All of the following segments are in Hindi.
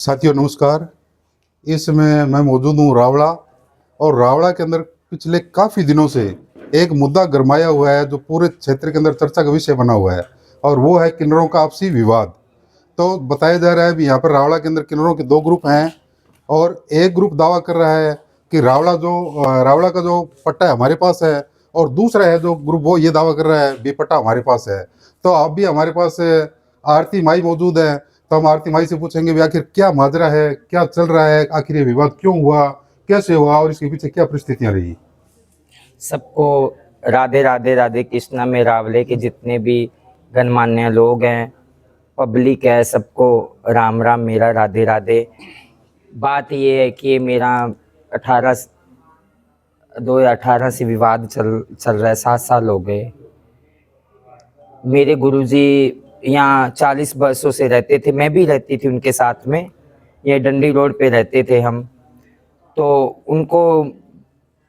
साथियों नमस्कार। इस समय मैं मौजूद हूँ रावड़ा, और रावड़ा के अंदर पिछले काफ़ी दिनों से एक मुद्दा गरमाया हुआ है जो पूरे क्षेत्र के अंदर चर्चा का विषय बना हुआ है, और वो है किन्नरों का आपसी विवाद। तो बताया जा रहा है भी यहाँ पर रावड़ा के अंदर किन्नरों के दो ग्रुप हैं, और एक ग्रुप दावा कर रहा है कि रावड़ा का जो पट्टा है हमारे पास है, और दूसरा है जो ग्रुप वो ये दावा कर रहा है भी पट्टा हमारे पास है। तो अब भी हमारे पास आरती माई मौजूद है, तो हम आरती माई से पूछेंगे भी आखिर क्या माजरा है, क्या चल रहा है, आखिर ये विवाद क्यों हुआ, कैसे हुआ, और इसके पीछे क्या परिस्थितियां रही। सबको राधे राधे राधे कृष्णा में रावले के जितने भी गणमान्य लोग हैं, पब्लिक है, सबको राम राम, मेरा राधे राधे। बात ये है कि मेरा 2018 से विवाद चल रहा है। 7 साल हो गए। मेरे गुरुजी यहाँ 40 वर्षों से रहते थे, मैं भी रहती थी उनके साथ में। ये डंडी रोड पे रहते थे हम। तो उनको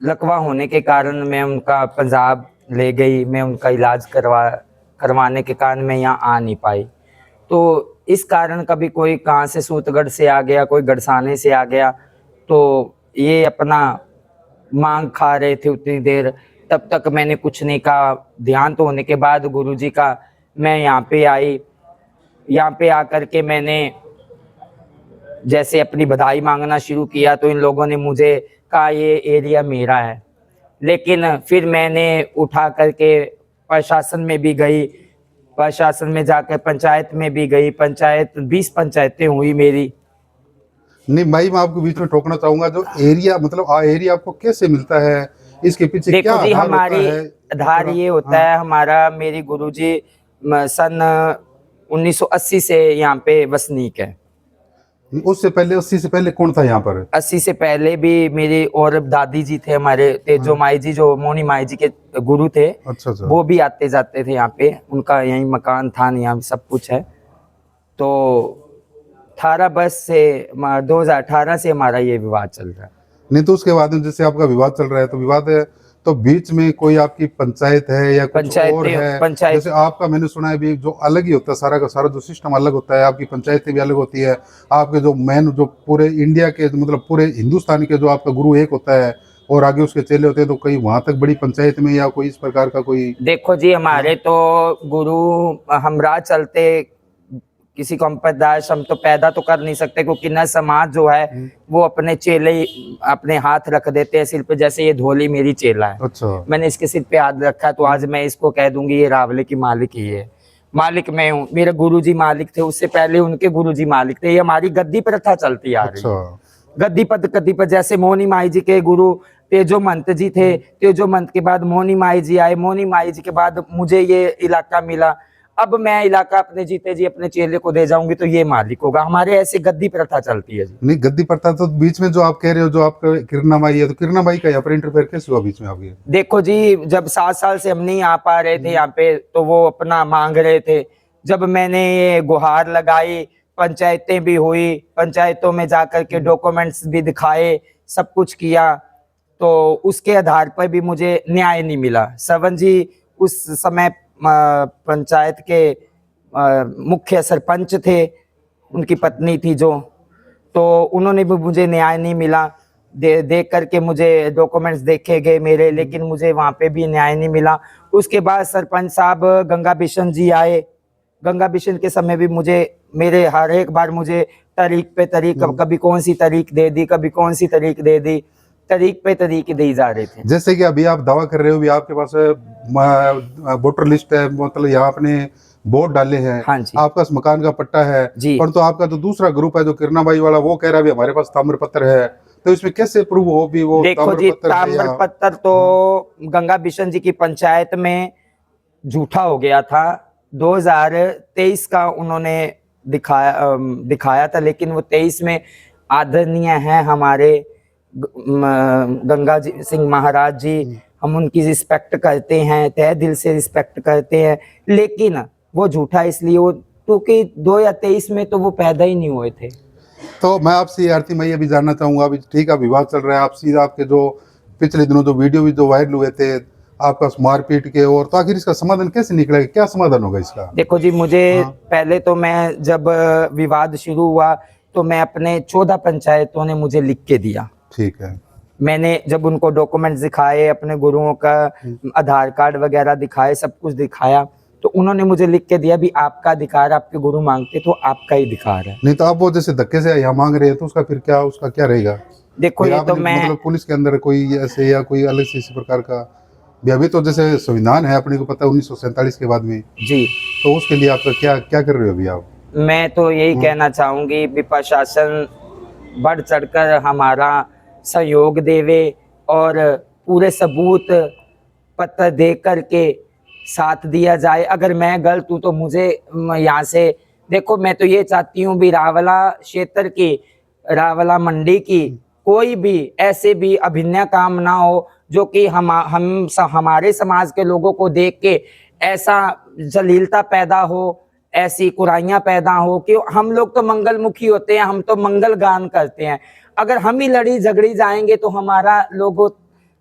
लकवा होने के कारण मैं उनका पंजाब ले गई। मैं उनका इलाज करवाने के कारण मैं यहाँ आ नहीं पाई। तो इस कारण कभी कोई कहाँ से सूतगढ़ से आ गया, कोई गड़साने से आ गया, तो ये अपना मांग खा रहे थे उतनी देर। तब तक मैंने कुछ नहीं कहा। ध्यान तो होने के बाद गुरुजी का मैं यहाँ पे आई। यहाँ पे आकर के मैंने जैसे अपनी बधाई मांगना शुरू किया, तो इन लोगों ने मुझे कहा ये एरिया मेरा है। लेकिन फिर मैंने उठा करके प्रशासन में भी गई, प्रशासन में जाकर पंचायत में भी गई। पंचायत 20 पंचायतें हुई मेरी। नहीं भाई, मैं आपको बीच में टोकना चाहूंगा, जो एरिया मतलब एरिया आपको कैसे मिलता है, इसके पीछे देखो क्या जी, आधार होता हमारी है? आधार ये होता है, हमारा मेरी गुरुजी सन 1980 से यहाँ पे वसनीक है। उससे पहले 80 से पहले कौन था यहाँ पर? 80 से पहले भी मेरी और दादी जी थे हमारे, तेजो माई जी, जो मोनी माई जी के गुरु थे। अच्छा अच्छा। वो भी आते जाते थे यहाँ पे। उनका यही मकान था, यहाँ सब कुछ है। तो 2018 से हमारा ये विवाद चल रहा है। नहीं तो उसके बाद में जैसे आपका विवाद चल रहा है, तो विवाद है तो बीच में कोई आपकी पंचायत है या कुछ और है? पंचायत जैसे आपका मैंने सुना है भी जो अलग ही होता है, सारा का सारा जो सिस्टम अलग होता है, आपकी पंचायतें भी अलग होती है। आपके जो मेन जो पूरे इंडिया के मतलब पूरे हिंदुस्तान के जो आपका गुरु एक होता है, और आगे उसके चेले होते हैं, तो कहीं वहां तक बड़ी पंचायत में या कोई इस प्रकार का कोई? देखो जी, हमारे तो गुरु हमरा चलते किसी को हम पैदाइश हम तो पैदा तो कर नहीं सकते, क्योंकि न समाज जो है वो अपने चेले अपने हाथ रख देते हैं सिर पे। जैसे ये धोली मेरी चेला है। अच्छा। मैंने इसके सिर पे हाथ रखा है, तो आज मैं इसको कह दूंगी ये रावले की मालिक ही है। मालिक मैं हूँ, मेरे गुरुजी मालिक थे, उससे पहले उनके गुरुजी मालिक थे। ये हमारी गद्दी प्रथा चलती आ रही है। गद्दी पद जैसे मोनी माई जी के गुरु तेजो मंत जी थे। तेजो मंत के बाद मोनी माई जी आए। मोनी माई जी के बाद मुझे ये इलाका मिला। अब मैं इलाका अपने जीते जी अपने चेले को दे जाऊंगी, तो ये मालिक होगा। हमारे ऐसे गद्दी प्रथा चलती है जी। नहीं, गद्दी प्रथा तो बीच में जो आप कह रहे हो, जो आपका किरणा माई है, तो किरणा माई का यहाँ पर इंटरफेयर कैसे हुआ बीच में आपके? देखो जी, जब 7 साल से हम नहीं आ पा रहे थे यहाँ पे, तो वो अपना मांग रहे थे। जब मैंने ये गुहार लगाई, पंचायतें भी हुई, पंचायतों में जाकर के डॉक्यूमेंट्स भी दिखाए, सब कुछ किया, तो उसके आधार पर भी मुझे न्याय नहीं मिला। सवन जी उस समय पंचायत के मुख्य सरपंच थे, उनकी पत्नी थी जो, तो उन्होंने भी मुझे न्याय नहीं मिला। देख करके मुझे डॉक्यूमेंट्स देखे गए मेरे, लेकिन मुझे वहाँ पे भी न्याय नहीं मिला। उसके बाद सरपंच साहब गंगा बिशन जी आए। गंगा बिशन के समय भी मेरे हर एक बार मुझे तारीख पे तारीख, कभी कौन सी तारीख दे दी, कभी कौन सी तारीख दे दी, तारीख पे तारीख दी जा रहे थे। जैसे कि अभी आप दावा कर रहे हो भी आपके पास वोटर लिस्ट है, मतलब यहाँ आपने वोट डाले हैं, हाँ जी, आपका मकान का पट्टा है जी। परंतु आपका जो दूसरा ग्रुप है जो किरणाबाई वाला, वो कह रहा है भी हमारे पास ताम्र पत्र है, तो इसमें कैसे प्रूव हो भी वो देखो जी, ताम्र पत्र तो गंगा बिशन जी की पंचायत में झूठा हो गया था। 2023 का उन्होंने दिखाया था, लेकिन वो 23 में आदरणीय हैं हमारे गंगा जी सिंह महाराज जी। हम उनकी रिस्पेक्ट करते हैं, तहे दिल से रिस्पेक्ट करते हैं, लेकिन वो झूठा इसलिए वो क्योंकि 2023 में तो वो पैदा ही नहीं हुए थे। तो मैं आपसे आरती मैं ये भी जानना चाहूंगा, अभी ठीक है विवाद चल रहा है, आप सीधा आपके जो पिछले दिनों जो वीडियो भी जो वायरल हुए थे आपका मारपीट के, और तो आखिर इसका समाधान कैसे निकलेगा, क्या समाधान होगा इसका? देखो जी, मुझे पहले तो मैं जब विवाद शुरू हुआ, तो मैं अपने 14 पंचायतों ने मुझे लिख के दिया। ठीक है। मैंने जब उनको डॉक्यूमेंट्स दिखाए, अपने गुरुओं का आधार कार्ड वगैरह दिखाए, सब कुछ दिखाया, तो उन्होंने मुझे लिख के दिया भी आपका अधिकार, आपके गुरु मांगते तो आपका ही अधिकार है। नहीं तो अब वो जैसे धक्के से यहाँ मांग रहे हैं तो उसका फिर क्या, उसका क्या रहेगा? देखो फिर ये तो आपने मैं मतलब पुलिस के अंदर कोई ऐसे या कोई अलग से इसी प्रकार का भी, अभी तो जैसे संविधान है अपने को पता है 1947 के बाद में, जी, तो उसके लिए आपका क्या क्या कर रहे हो अभी आप? मैं तो यही कहना चाहूंगी भी प्रशासन बढ़ चढ़कर हमारा सहयोग देवे और पूरे सबूत पत्र दे करके साथ दिया जाए। अगर मैं गलत हूँ तो मुझे यहाँ से, देखो मैं तो ये चाहती हूँ भी रावला क्षेत्र की, रावला मंडी की कोई भी ऐसे भी अभिनय काम ना हो जो कि हमारे समाज के लोगों को देख के ऐसा जलीलता पैदा हो, ऐसी कुराइयाँ पैदा हो कि हम लोग तो मंगलमुखी होते हैं, हम तो मंगल गान करते हैं। अगर हम ही लड़ी झगड़ी जाएंगे तो हमारा लोगों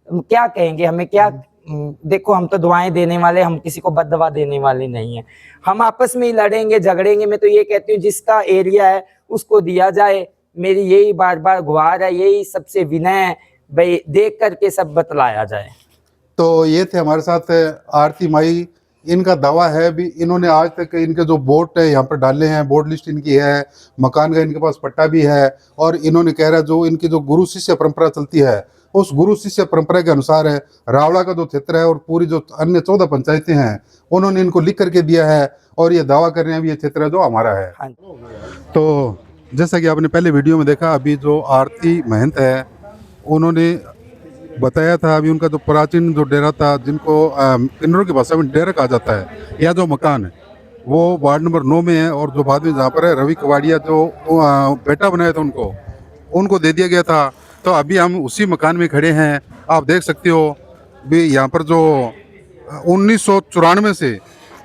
क्या कहेंगे, हमें क्या, देखो हम तो दुआएं देने वाले, हम किसी को बददुआ देने वाले नहीं है। हम आपस में ही लड़ेंगे झगड़ेंगे। मैं तो ये कहती हूँ जिसका एरिया है उसको दिया जाए। मेरी यही बार बार गुहार है, यही सबसे विनय है भाई, देख करके सब बतलाया जाए। तो ये थे हमारे साथ आरती माई। इनका दावा है भी इन्होंने आज तक इनके जो बोर्ड है यहाँ पर डाले हैं, बोर्ड लिस्ट इनकी है, मकान का इनके पास पट्टा भी है, और इन्होंने कह रहा जो इनकी जो गुरु शिष्य परंपरा चलती है उस गुरु शिष्य परंपरा के अनुसार है रावला का जो क्षेत्र है और पूरी जो अन्य 14 पंचायतें हैं उन्होंने इनको लिख करके दिया है और ये दावा कर रहे हैं भी ये क्षेत्र है जो हमारा है। हाँ। तो जैसा कि आपने पहले वीडियो में देखा, अभी जो आरती महंत है उन्होंने बताया था अभी उनका जो प्राचीन जो डेरा था, जिनको किन्नरों की भाषा में डेरा कहा जाता है, या जो मकान है वो वार्ड नंबर 9 में है, और जो बाद में जहाँ पर है रवि कवाड़िया जो बेटा बनाया था उनको दे दिया गया था। तो अभी हम उसी मकान में खड़े हैं। आप देख सकते हो भी यहाँ पर जो 1994 से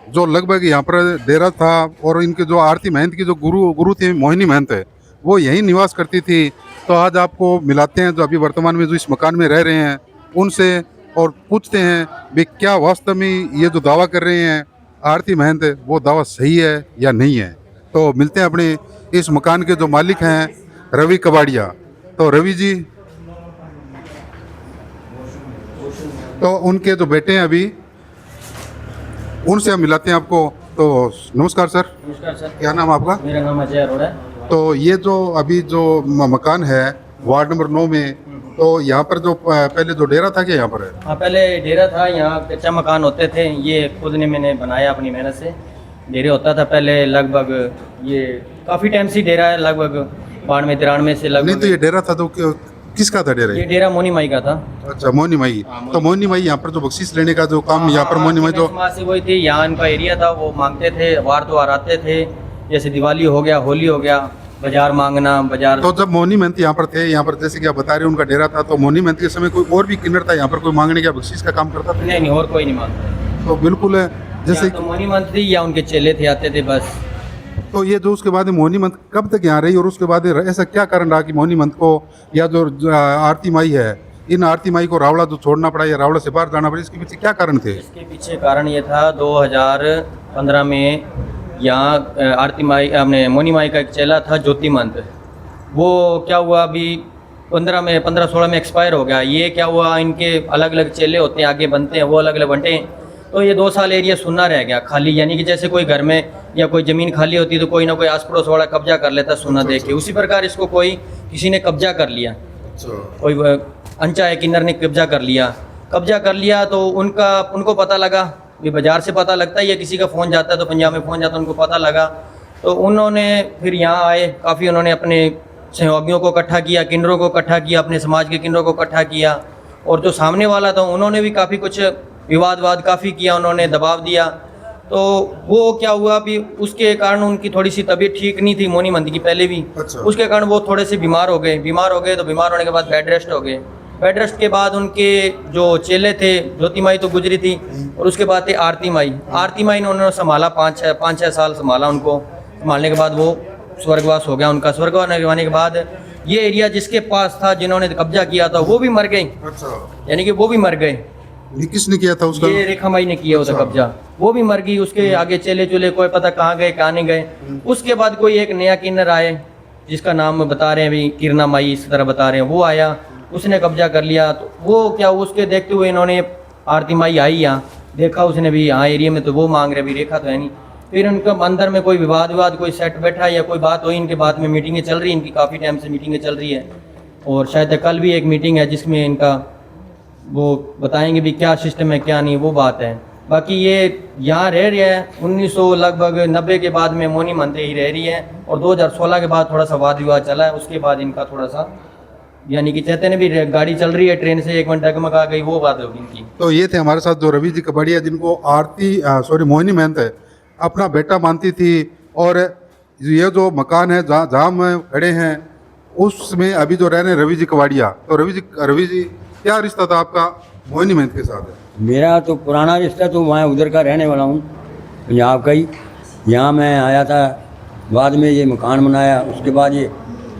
जो लगभग यहाँ पर डेरा था, और इनके जो आरती महंत की जो गुरु थी मोहिनी महंत है वो यहीं निवास करती थी। तो आज आपको मिलाते हैं जो अभी वर्तमान में जो इस मकान में रह रहे हैं उनसे, और पूछते हैं भी क्या वास्तव में ये जो दावा कर रहे हैं आरती महंत वो दावा सही है या नहीं है। तो मिलते हैं अपने इस मकान के जो मालिक हैं रवि कवाड़िया। तो रवि जी, तो उनके जो बेटे हैं अभी उनसे हम मिलाते हैं आपको। तो नमस्कार सर। नमस्कार सर। क्या नाम आपका? मेरा नाम अजय अरोड़ा है। तो ये जो अभी जो मकान है वार्ड नंबर 9 में, तो यहाँ पर जो पहले जो डेरा था क्या यहाँ पर है? हाँ, पहले डेरा था, यहाँ कच्चा मकान होते थे। ये खुद ने मैंने बनाया अपनी मेहनत से। डेरे होता था पहले, लगभग ये काफ़ी टाइम से डेरा है, लगभग 92-93 से लगभग। नहीं तो ये डेरा था तो किसका था डेरा? ये डेरा मोनी माई का था। अच्छा, मोनी माई। तो मोनी माई यहाँ पर जो बख्शीश लेने का जो काम यहाँ पर मोनी माई जो समाज से वही थी, यहाँ इनका एरिया था, वो मांगते थे, वार त्योहार आते थे, जैसे दिवाली हो गया, होली हो गया, बाजार मांगना, बाजार। तो जब मोनी महंत यहाँ पर थे, यहाँ पर जैसे कि आप बता रहे हैं उनका डेरा था, तो मोनी महंत के समय कोई और भी किन्नर था यहाँ पर कोई मांगने का बख्शीश का काम करता था? नहीं, और कोई नहीं मांगता। तो बिल्कुल है जैसे तो मोनी मंत्री या उनके चेले थे, आते थे बस। तो ये जो उसके बाद मोहनी मंथ कब तक यहाँ रही, और उसके बाद ऐसा क्या कारण रहा कि मोहनी मंथ को या जो आरती माई है, इन आरती माई को रावला जो छोड़ना पड़ा या रावला से बाहर जाना पड़ा, इसके पीछे क्या कारण थे? इसके पीछे कारण ये था 2015 में यहाँ आरती माई, अपने मोनी माई का एक चेला था ज्योतिमंत। वो क्या हुआ, अभी 15-16 में एक्सपायर हो गया। ये क्या हुआ, इनके अलग अलग चेले होते हैं, आगे बनते हैं, वो अलग अलग बंटे। तो ये 2 साल एरिया सुनना रह गया खाली, यानी कि जैसे कोई घर में या कोई ज़मीन खाली होती तो कोई ना कोई आस पड़ोस वाला कब्जा कर लेता सुना देख के। उसी प्रकार इसको किसी ने कब्जा कर लिया, कोई अनचाहे किन्नर ने कब्जा कर लिया। तो उनको पता लगा, ये बाज़ार से पता लगता है, या किसी का फ़ोन जाता है तो पंजाब में फ़ोन जाता है, उनको पता लगा। तो उन्होंने फिर यहाँ आए, काफ़ी उन्होंने अपने सहयोगियों को इकट्ठा किया, किन्नरों को इकट्ठा किया, अपने समाज के किन्नरों को इकट्ठा किया। और जो सामने वाला था उन्होंने भी काफ़ी कुछ विवाद काफ़ी किया, उन्होंने दबाव दिया। तो वो क्या हुआ, अभी उसके कारण उनकी थोड़ी सी तबीयत ठीक नहीं थी, मोनी मंदी की पहले भी। अच्छा। उसके कारण वो थोड़े से बीमार हो गए। तो बीमार होने के बाद बेड रेस्ट हो गए। बेड रेस्ट के बाद उनके जो चेले थे, ज्योति माई तो गुजरी थी, और उसके बाद थे आरती माई ने उन्होंने संभाला, 5-6 साल संभाला उनको। संभालने के बाद वो स्वर्गवास हो गया उनका। स्वर्गवास होने के बाद ये एरिया जिसके पास था, जिन्होंने कब्जा किया था, वो भी मर गए। अच्छा, यानी कि वो भी मर गए। ये किसने किया था उसका? ये रेखा माई ने किया था कब्जा, वो भी मर गई। उसके आगे चेले चूले कोई पता कहाँ गए कहाँ नहीं गए। उसके बाद कोई एक नया किन्नर आए, जिसका नाम बता रहे हैं अभी किरणा माई इस तरह बता रहे हैं, वो आया, उसने कब्जा कर लिया। तो वो क्या उसके देखते हुए इन्होंने आरती माई आई यहाँ, देखा उसने भी यहाँ एरिया में तो वो मांग रहे, अभी रेखा तो है नहीं। फिर उनका अंदर में कोई विवाद कोई सेट बैठा या कोई बात हुई, इनके बाद में मीटिंगें चल रही हैं, इनकी काफ़ी टाइम से मीटिंगें चल रही है। और शायद कल भी एक मीटिंग है जिसमें इनका वो बताएंगे भी क्या सिस्टम है क्या नहीं, वो बात है। बाकी ये यहाँ रह रही है 1990 के बाद में मोनी मनते ही रह रही है, और 2016 के बाद थोड़ा सा वाद विवाद चला है, उसके बाद इनका थोड़ा सा यानी कि चैतन्य भी गाड़ी चल रही है ट्रेन से, एक मिनट डगमगा गई, वो बात होगी इनकी। तो ये थे हमारे साथ जो रवि जी कबाड़िया, जिनको मोहिनी महंत है अपना बेटा मानती थी। और ये जो मकान है जहाँ हम खड़े हैं उसमें अभी जो रह रहे हैं रवि जी कबाड़िया। तो रवि जी क्या रिश्ता था आपका मोहिनी महंत के साथ? मेरा तो पुराना रिश्ता, तो मैं उधर का रहने वाला हूँ, पंजाब का ही। यहाँ मैं आया था, बाद में ये मकान बनाया, उसके बाद ये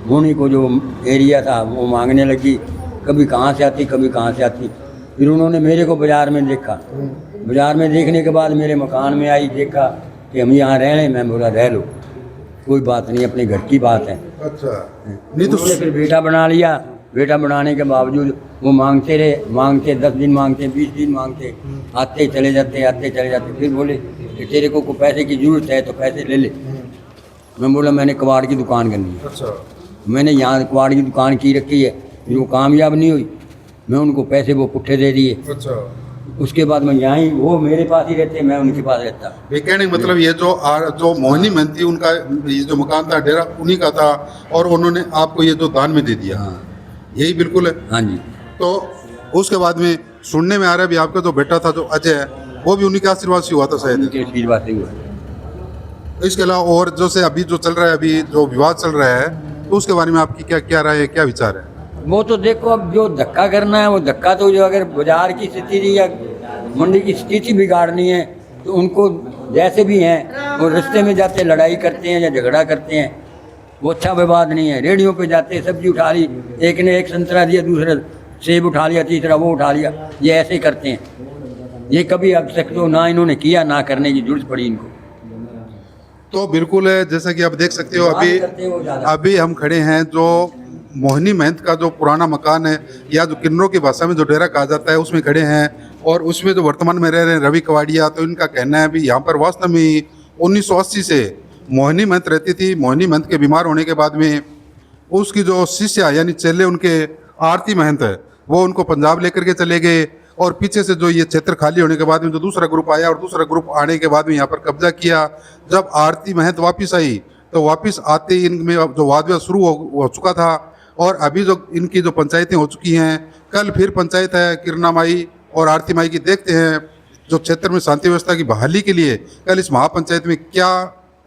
मोनी को जो एरिया था वो मांगने लगी, कभी कहाँ से आती कभी कहाँ से आती। फिर उन्होंने मेरे को बाज़ार में देखा, बाज़ार में देखने के बाद मेरे मकान में आई, देखा कि हम यहाँ रह रहे हैं। मैं बोला रह लो, कोई बात नहीं, अपने घर की बात है। अच्छा, नहीं तो उन्होंने फिर बेटा बना लिया। बेटा बनाने के बावजूद वो मांगते रहे, मांगते 10 दिन मांगते, 20 दिन मांगते, आते चले जाते। फिर बोले कि तेरे को पैसे की ज़रूरत है तो पैसे ले ले। मैं बोला मैंने कबाड़ की दुकान करनी है। अच्छा, मैंने यहाँ कबाड़ की दुकान की रखी है, फिर वो कामयाब नहीं हुई, मैं उनको पैसे वो पुट्ठे दे दिए। अच्छा, उसके बाद मैं यहाँ ही, वो मेरे पास ही रहते, मैं उनके पास रहता। ये कहने का मतलब ये जो मोहिनी महंत थी उनका ये जो मकान था डेरा उन्हीं का था, और उन्होंने आपको ये जो दान में दे दिया। हाँ यही बिल्कुल है। हाँ जी। तो उसके बाद में सुनने में आ रहा है भी आपका जो बेटा था जो अजय है वो भी उन्हीं के आशीर्वाद से हुआ था शायद। उनके आशीर्वाद से हुआ। इसके अलावा और जो से अभी जो चल रहा है, अभी जो विवाद चल रहा है, तो उसके बारे में आपकी क्या राय है, क्या विचार है? वो तो देखो, अब जो धक्का करना है वो धक्का, तो जो अगर बाजार की स्थिति या मंडी की स्थिति बिगाड़नी है तो उनको जैसे भी हैं वो रास्ते में जाते लड़ाई करते हैं या झगड़ा करते हैं, वो अच्छा विवाद नहीं है। रेडियो पे जाते सब्जी उठा ली, एक ने एक संतरा दिया, दूसरा सेब उठा लिया, तीसरा वो उठा लिया, ये ऐसे करते हैं। ये कभी अब तक तो ना इन्होंने किया, ना करने की जरूरत पड़ी इनको। तो बिल्कुल है, जैसा कि आप देख सकते हो ज़्यादा। अभी हम खड़े हैं जो मोहिनी महंत का जो पुराना मकान है, या जो किन्नरों की भाषा में जो डेरा कहा जाता है, उसमें खड़े हैं। और उसमें जो वर्तमान में रह रहे हैं रवि कवाड़िया, तो इनका कहना है भी यहाँ पर वास्तव में 1980 से मोहिनी महंत रहती थी। मोहिनी महंत के बीमार होने के बाद में उसकी जो शिष्या यानी चेले उनके आरती महंत है, वो उनको पंजाब लेकर के चले गए। और पीछे से जो ये क्षेत्र खाली होने के बाद में जो दूसरा ग्रुप आया, और दूसरा ग्रुप आने के बाद में यहाँ पर कब्जा किया। जब आरती महंत वापस आई तो वापस आते ही इनमें जो वाद विवाद शुरू हो चुका था। और अभी जो इनकी जो पंचायतें हो चुकी हैं, कल फिर पंचायत है किरणा माई और आरती माई की। देखते हैं जो क्षेत्र में शांति व्यवस्था की बहाली के लिए कल इस महापंचायत में क्या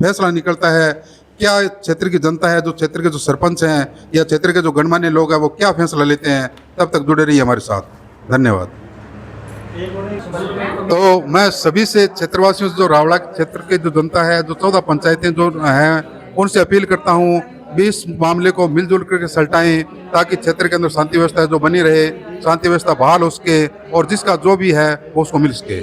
फैसला निकलता है, क्या क्षेत्र की जनता है, जो क्षेत्र के जो सरपंच हैं या क्षेत्र के जो गणमान्य लोग हैं, वो क्या फैसला लेते हैं। तब तक जुड़े रहिए हमारे साथ, धन्यवाद। तो मैं सभी से क्षेत्रवासियों से, जो रावड़ा क्षेत्र के जो जनता है, जो 14 पंचायतें जो हैं, उनसे अपील करता हूँ भी इस मामले को मिलजुल करके सलटाएं, ताकि क्षेत्र के अंदर शांति व्यवस्था जो बनी रहे, शांति व्यवस्था बहाल हो सके और जिसका जो भी है वो उसको मिल सके।